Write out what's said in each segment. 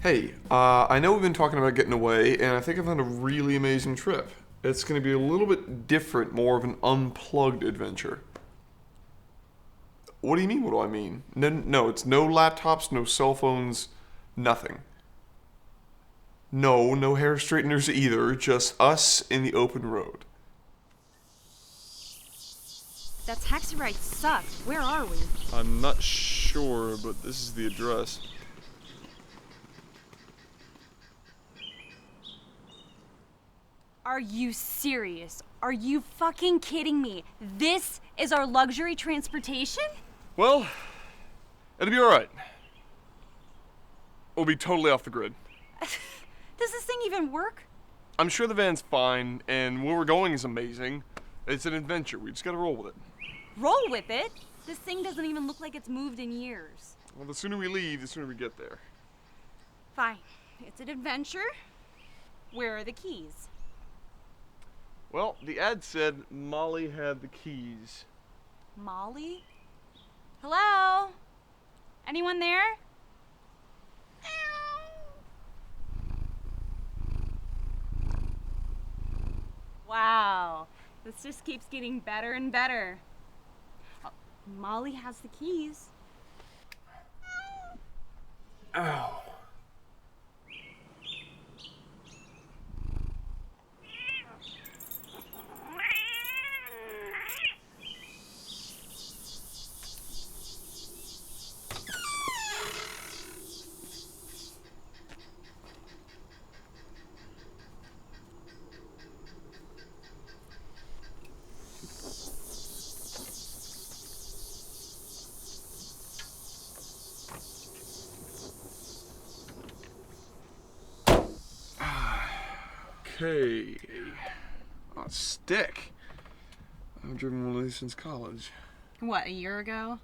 Hey, I know we've been talking about getting away, and I think I found a really amazing trip. It's going to be a little bit different, more of an unplugged adventure. What do you mean, what do I mean? No, it's no laptops, no cell phones, nothing. No hair straighteners either, just us in the open road. That taxi ride sucked. Where are we? I'm not sure, but this is the address. Are you serious? Are you fucking kidding me? This is our luxury transportation? Well, it'll be alright. We'll be totally off the grid. Does this thing even work? I'm sure the van's fine, and where we're going is amazing. It's an adventure. We just gotta roll with it. Roll with it? This thing doesn't even look like it's moved in years. Well, the sooner we leave, the sooner we get there. Fine. It's an adventure. Where are the keys? Well, the ad said Molly had the keys. Molly? Hello? Anyone there? Wow. This just keeps getting better and better. Oh, Molly has the keys. Ow. Okay. Oh, stick. I've driven one of these since college. What, a year ago?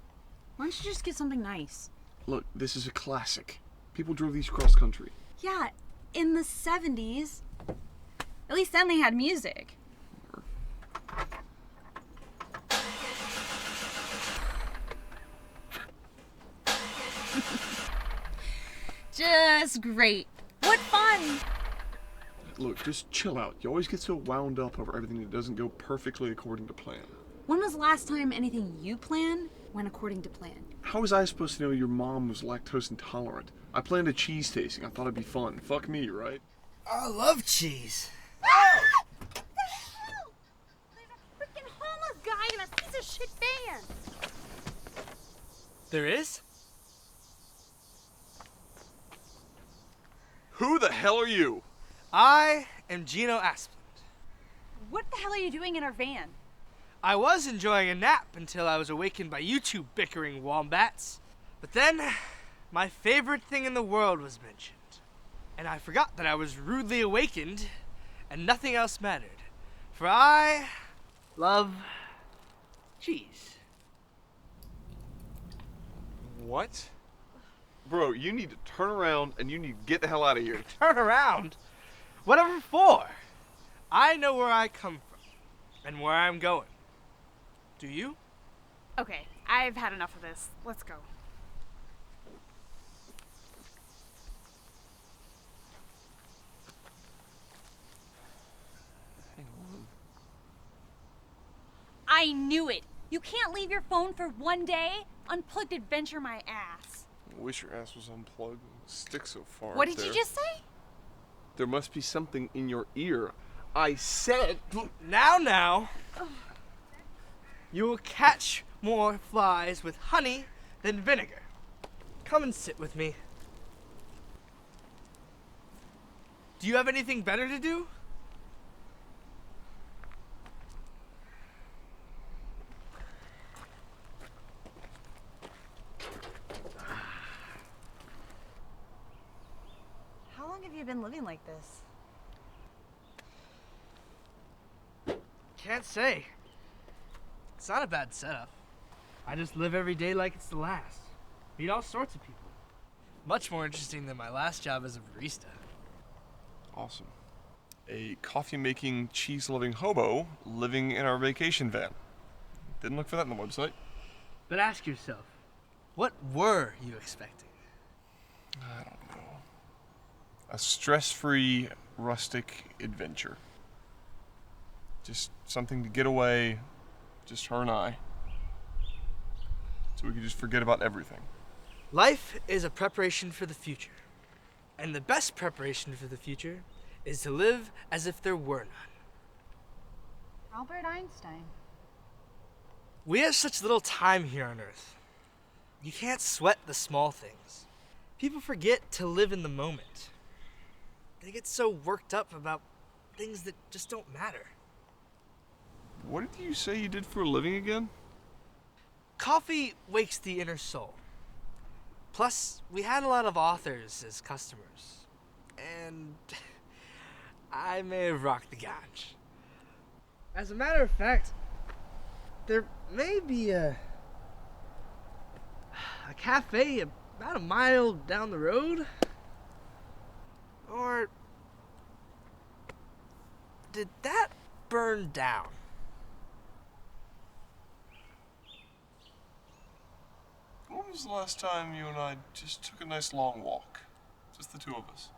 Why don't you just get something nice? Look, this is a classic. People drove these cross country. Yeah, in the 70s. At least then they had music. Just great. What fun! Look, just chill out. You always get so wound up over everything that doesn't go perfectly according to plan. When was the last time anything you planned went according to plan? How was I supposed to know your mom was lactose intolerant? I planned a cheese tasting. I thought it'd be fun. Fuck me, right? I love cheese. Oh! What the hell? There's a freaking homeless guy in a piece of shit van. There is? Who the hell are you? I am Gino Asplund. What the hell are you doing in our van? I was enjoying a nap until I was awakened by you two bickering wombats. But then, my favorite thing in the world was mentioned. And I forgot that I was rudely awakened, and nothing else mattered. For I love cheese. What? Bro, you need to turn around and you need to get the hell out of here. Turn around? Whatever for? I know where I come from, and where I'm going. Do you? Okay, I've had enough of this. Let's go. Hang on. I knew it. You can't leave your phone for one day. Unplugged adventure my ass. I wish your ass was unplugged. Stick so far. What up did you there. just say? There must be something in your ear. I said. Now. You will catch more flies with honey than vinegar. Come and sit with me. Do you have anything better to do? How long have you been living like this? Can't say. It's not a bad setup. I just live every day like it's the last. Meet all sorts of people. Much more interesting than my last job as a barista. Awesome. A coffee-making, cheese-loving hobo living in our vacation van. Didn't look for that on the website. But ask yourself, what were you expecting? I don't know. A stress-free, rustic adventure. Just something to get away, just her and I. So we can just forget about everything. Life is a preparation for the future. And the best preparation for the future is to live as if there were none. Albert Einstein. We have such little time here on Earth. You can't sweat the small things. People forget to live in the moment. They get so worked up about things that just don't matter. What did you say you did for a living again? Coffee wakes the inner soul. Plus, we had a lot of authors as customers. And I may have rocked the ganj. As a matter of fact, there may be a cafe about a mile down the road. Or did that burn down? When was the last time you and I just took a nice long walk? Just the two of us.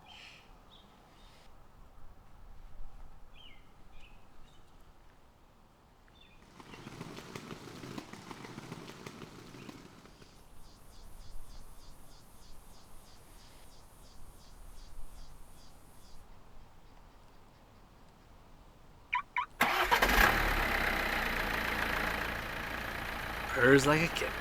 Purrs like a kitten.